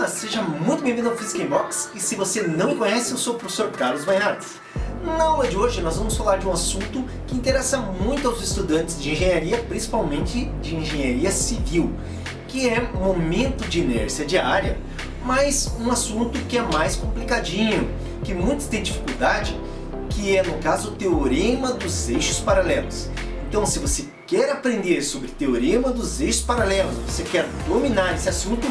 Olá, seja muito bem-vindo ao Physics in Box, e se você não me conhece, eu sou o professor Carlos Banhares. Na aula de hoje nós vamos falar de um assunto que interessa muito aos estudantes de engenharia, principalmente de engenharia civil, que é momento de inércia de área, mas um assunto que é mais complicadinho, que muitos têm dificuldade, que é, no caso, o teorema dos eixos paralelos. Então, se você quer aprender sobre o teorema dos eixos paralelos, você quer dominar esse assunto,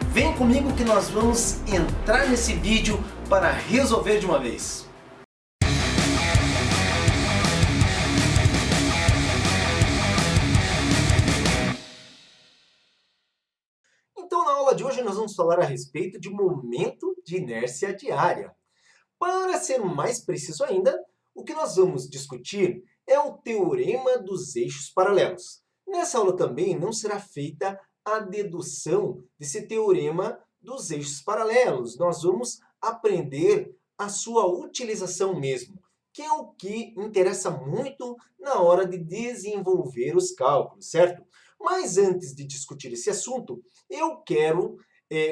vem comigo que nós vamos entrar nesse vídeo para resolver de uma vez. Então, na aula de hoje nós vamos falar a respeito de momento de inércia de área. Para ser mais preciso ainda, o que nós vamos discutir é o teorema dos eixos paralelos. Nessa aula também não será feita a dedução desse teorema dos eixos paralelos. Nós vamos aprender a sua utilização mesmo, que é o que interessa muito na hora de desenvolver os cálculos, certo? Mas antes de discutir esse assunto, eu quero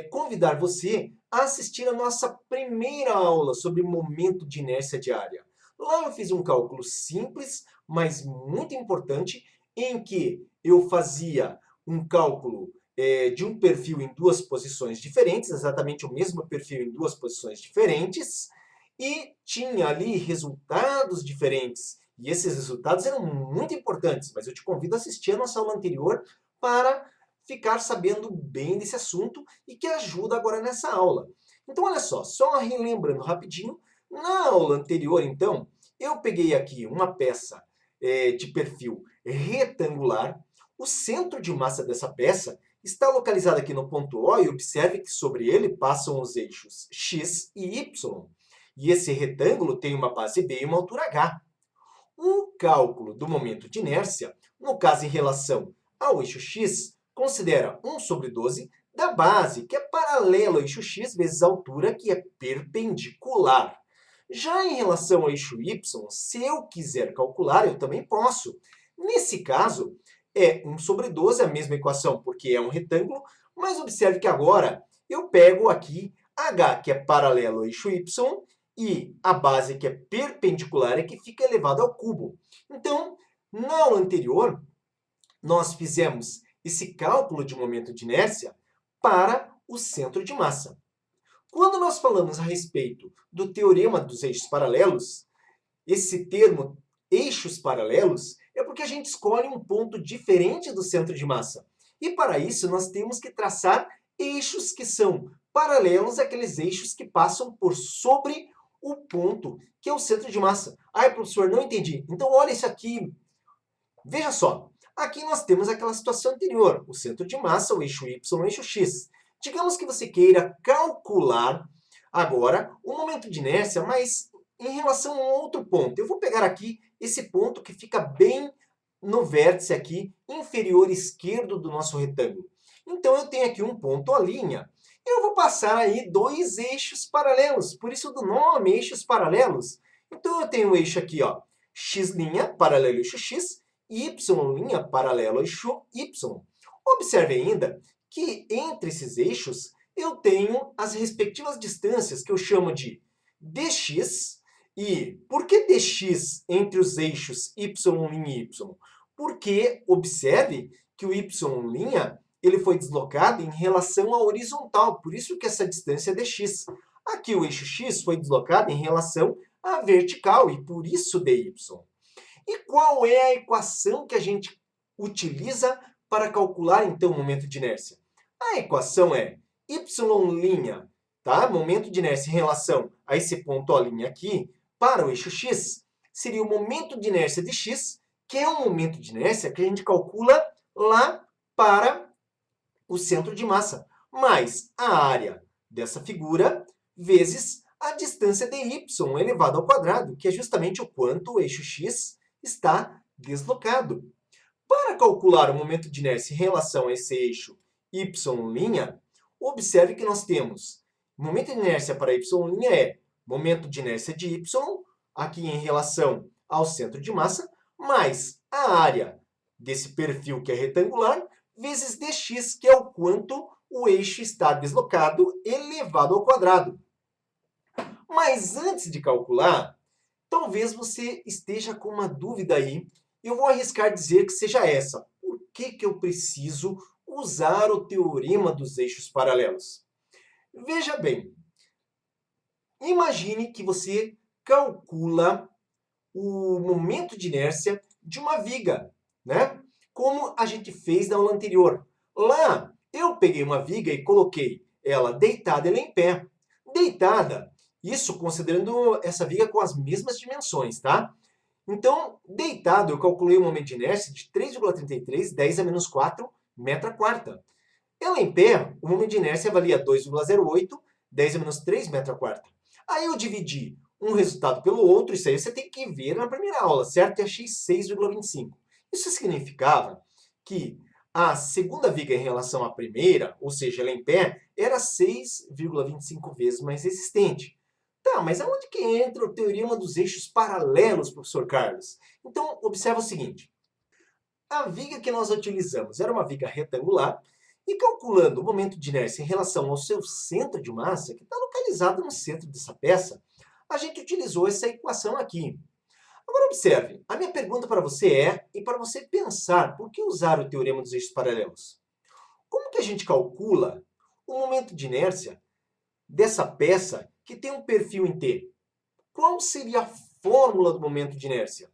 convidar você a assistir a nossa primeira aula sobre momento de inércia de área. Lá eu fiz um cálculo simples, mas muito importante, em que eu fazia um cálculo de um perfil em duas posições diferentes, exatamente o mesmo perfil em duas posições diferentes, e tinha ali resultados diferentes. E esses resultados eram muito importantes, mas eu te convido a assistir a nossa aula anterior para ficar sabendo bem desse assunto e que ajuda agora nessa aula. Então, olha só relembrando rapidinho, na aula anterior, então, eu peguei aqui uma peça de perfil retangular. O centro de massa dessa peça está localizado aqui no ponto O e observe que sobre ele passam os eixos x e y. E esse retângulo tem uma base B e uma altura h. O cálculo do momento de inércia, no caso em relação ao eixo x, considera 1 sobre 12 da base, que é paralelo ao eixo x, vezes a altura, que é perpendicular. Já em relação ao eixo y, se eu quiser calcular, eu também posso. Nesse caso, é 1 sobre 12, a mesma equação, porque é um retângulo, mas observe que agora eu pego aqui h, que é paralelo ao eixo y, e a base, que é perpendicular, é que fica elevado ao cubo. Então, na aula anterior, nós fizemos esse cálculo de momento de inércia para o centro de massa. Quando nós falamos a respeito do teorema dos eixos paralelos, esse termo eixos paralelos é porque a gente escolhe um ponto diferente do centro de massa. E para isso nós temos que traçar eixos que são paralelos àqueles eixos que passam por sobre o ponto que é o centro de massa. Ai, professor, não entendi. Então olha isso aqui. Veja só. Aqui nós temos aquela situação anterior, o centro de massa, o eixo y, o eixo x. Digamos que você queira calcular agora o momento de inércia, mas em relação a um outro ponto. Eu vou pegar aqui esse ponto que fica bem no vértice aqui, inferior esquerdo do nosso retângulo. Então eu tenho aqui um ponto, a linha. Eu vou passar aí dois eixos paralelos, por isso do nome eixos paralelos. Então eu tenho o eixo aqui, ó, x', paralelo ao eixo x, y' paralelo ao eixo y. Observe ainda que entre esses eixos eu tenho as respectivas distâncias que eu chamo de dx. E por que dx entre os eixos y' e y? Porque observe que o y' ele foi deslocado em relação à horizontal, por isso que essa distância é dx. Aqui o eixo x foi deslocado em relação à vertical e por isso dy. E qual é a equação que a gente utiliza para calcular, então, o momento de inércia? A equação é y', tá? Momento de inércia em relação a esse ponto O' aqui, para o eixo x, seria o momento de inércia de x, que é um momento de inércia que a gente calcula lá para o centro de massa, mais a área dessa figura, vezes a distância dy elevado ao quadrado, que é justamente o quanto o eixo x está deslocado. Para calcular o momento de inércia em relação a esse eixo y', observe que nós temos o momento de inércia para y' é momento de inércia de y, aqui em relação ao centro de massa, mais a área desse perfil que é retangular, vezes dx, que é o quanto o eixo está deslocado elevado ao quadrado. Mas antes de calcular, talvez você esteja com uma dúvida aí. Eu vou arriscar dizer que seja essa. Por que eu preciso usar o teorema dos eixos paralelos? Veja bem, imagine que você calcula o momento de inércia de uma viga, né? Como a gente fez na aula anterior. Lá, eu peguei uma viga e coloquei ela deitada e ela em pé. Deitada, isso considerando essa viga com as mesmas dimensões, tá? Então, deitado, eu calculei o momento de inércia de 3,33, 10 a menos 4, metro a quarta. Ela em pé, o momento de inércia valia 2,08, 10 a menos 3, metro a quarta. Aí eu dividi um resultado pelo outro, isso aí você tem que ver na primeira aula, certo? E achei 6,25. Isso significava que a segunda viga em relação à primeira, ou seja, ela em pé, era 6,25 vezes mais resistente. Tá, mas aonde que entra o teorema dos eixos paralelos, professor Carlos? Então, observa o seguinte. A viga que nós utilizamos era uma viga retangular, e calculando o momento de inércia em relação ao seu centro de massa, que está localizado no centro dessa peça, a gente utilizou essa equação aqui. Agora observe, a minha pergunta para você é, e para você pensar, por que usar o teorema dos eixos paralelos? Como que a gente calcula o momento de inércia dessa peça que tem um perfil em T? Qual seria a fórmula do momento de inércia?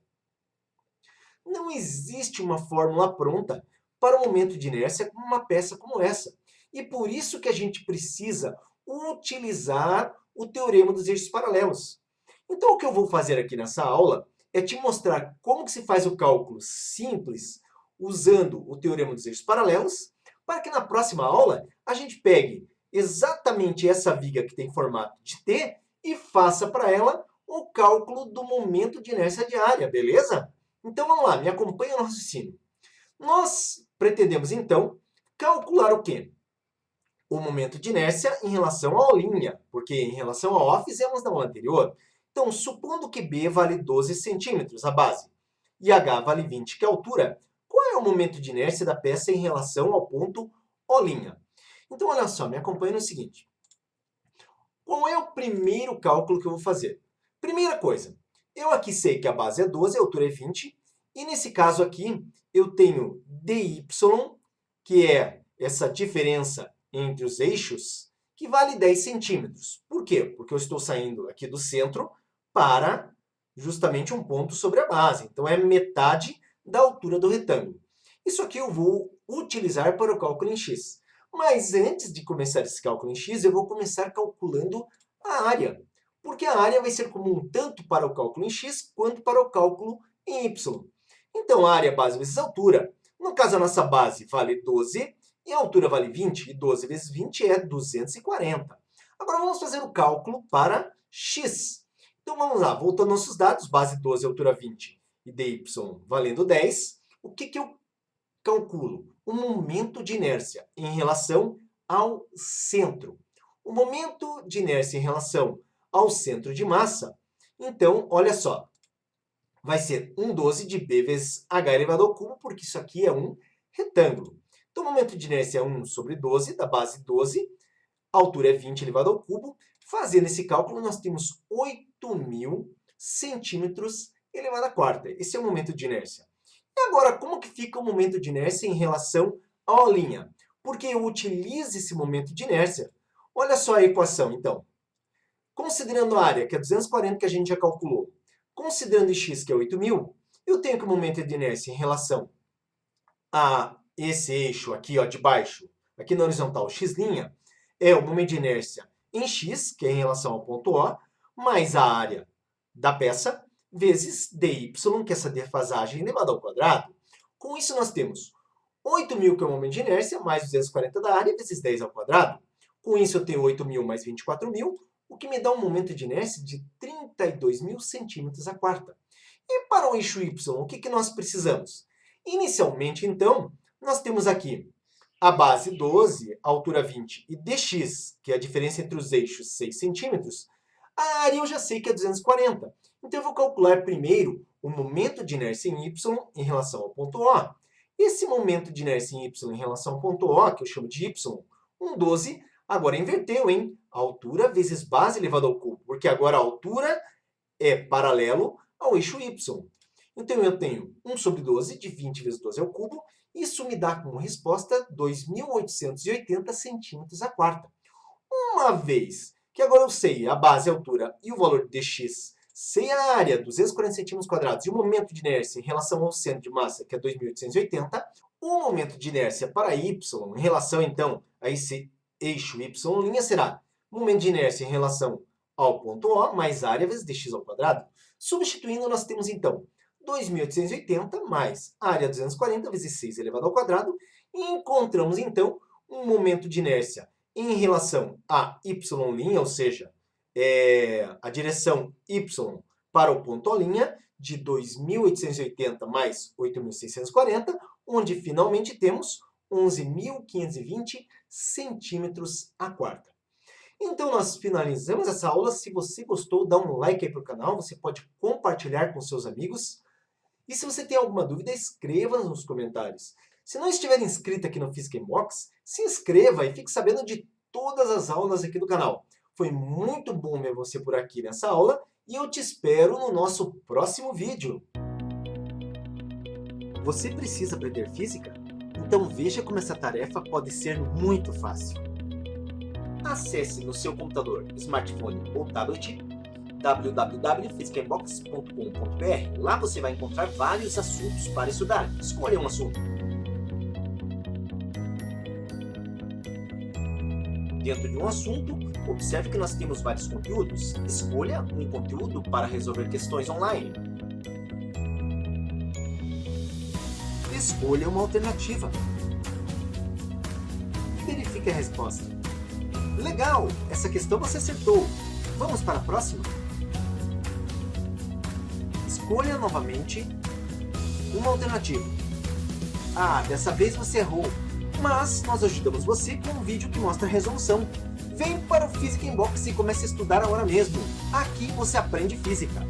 Não existe uma fórmula pronta para o momento de inércia com uma peça como essa. E por isso que a gente precisa utilizar o teorema dos eixos paralelos. Então o que eu vou fazer aqui nessa aula é te mostrar como que se faz o cálculo simples usando o teorema dos eixos paralelos, para que na próxima aula a gente pegue exatamente essa viga que tem formato de T e faça para ela o cálculo do momento de inércia diária, beleza? Então vamos lá, me acompanha no raciocínio. Nós pretendemos então calcular o quê? O momento de inércia em relação à linha, porque em relação ao O fizemos na aula anterior. Então, supondo que B vale 12 centímetros, a base, e H vale 20, que é a altura, qual é o momento de inércia da peça em relação ao ponto O'? Então, olha só, me acompanha no seguinte. Qual é o primeiro cálculo que eu vou fazer? Primeira coisa, eu aqui sei que a base é 12, a altura é 20, e nesse caso aqui eu tenho dy, que é essa diferença entre os eixos, que vale 10 centímetros. Por quê? Porque eu estou saindo aqui do centro para justamente um ponto sobre a base. Então, é metade da altura do retângulo. Isso aqui eu vou utilizar para o cálculo em x. Mas antes de começar esse cálculo em x, eu vou começar calculando a área. Porque a área vai ser comum tanto para o cálculo em x, quanto para o cálculo em y. Então, a área base vezes altura. No caso, a nossa base vale 12 e a altura vale 20. E 12 vezes 20 é 240. Agora, vamos fazer o cálculo para x. Então, vamos lá. Voltando aos nossos dados, base 12, altura 20 e dy valendo 10. O que eu calculo? O momento de inércia em relação ao centro. O momento de inércia em relação ao centro de massa, então, olha só, vai ser 1/12 de B vezes H elevado ao cubo, porque isso aqui é um retângulo. Então, o momento de inércia é 1 sobre 12, da base 12, a altura é 20 elevado ao cubo. Fazendo esse cálculo, nós temos 8.000 centímetros elevado à quarta. Esse é o momento de inércia. E agora, como que fica o momento de inércia em relação à linha? Porque eu utilizo esse momento de inércia. Olha só a equação, então. Considerando a área, que é 240, que a gente já calculou, considerando x, que é 8.000, eu tenho que o momento de inércia em relação a esse eixo aqui, ó, de baixo, aqui na horizontal, x', é o momento de inércia em x, que é em relação ao ponto O, mais a área da peça, vezes dy, que é essa defasagem elevada ao quadrado. Com isso, nós temos 8.000, que é o momento de inércia, mais 240 da área, vezes 10 ao quadrado. Com isso, eu tenho 8.000 mais 24.000, o que me dá um momento de inércia de 32.000 centímetros a quarta. E para o eixo y, o que nós precisamos? Inicialmente, então, nós temos aqui a base 12, a altura 20, e dx, que é a diferença entre os eixos, 6 centímetros. A área eu já sei que é 240. Então, eu vou calcular primeiro o momento de inércia em y em relação ao ponto O. Esse momento de inércia em y em relação ao ponto O, que eu chamo de y, Um 12, agora inverteu, hein? Altura vezes base elevado ao cubo, porque agora a altura é paralelo ao eixo y. Então eu tenho 1 sobre 12 de 20 vezes 12 ao cubo. Isso me dá como resposta 2.880 centímetros a quarta. Uma vez que agora eu sei a base, a altura e o valor de dx, sei a área, 240 centímetros quadrados, e o momento de inércia em relação ao centro de massa, que é 2.880, o momento de inércia para y, em relação então a esse eixo y', será momento de inércia em relação ao ponto O, mais área vezes dx ao quadrado. Substituindo, nós temos então 2.880 mais área 240 vezes 6 elevado ao quadrado, e encontramos então um momento de inércia em relação a y', ou seja, a direção y para o ponto O', de 2.880 mais 8.640, onde finalmente temos 11.520 centímetros a quarta. Então nós finalizamos essa aula. Se você gostou, dá um like aí para o canal, você pode compartilhar com seus amigos. E se você tem alguma dúvida, escreva nos comentários. Se não estiver inscrito aqui no Physics Box, se inscreva e fique sabendo de todas as aulas aqui do canal. Foi muito bom ver você por aqui nessa aula e eu te espero no nosso próximo vídeo. Você precisa aprender física? Então veja como essa tarefa pode ser muito fácil. Acesse no seu computador, smartphone ou tablet www.physicsinbox.com.br. Lá você vai encontrar vários assuntos para estudar. Escolha um assunto. Dentro de um assunto, observe que nós temos vários conteúdos. Escolha um conteúdo para resolver questões online. Escolha uma alternativa. Verifique a resposta. Legal! Essa questão você acertou. Vamos para a próxima? Escolha novamente uma alternativa. Ah, dessa vez você errou. Mas nós ajudamos você com um vídeo que mostra a resolução. Vem para o Physics Box e comece a estudar agora mesmo. Aqui você aprende física.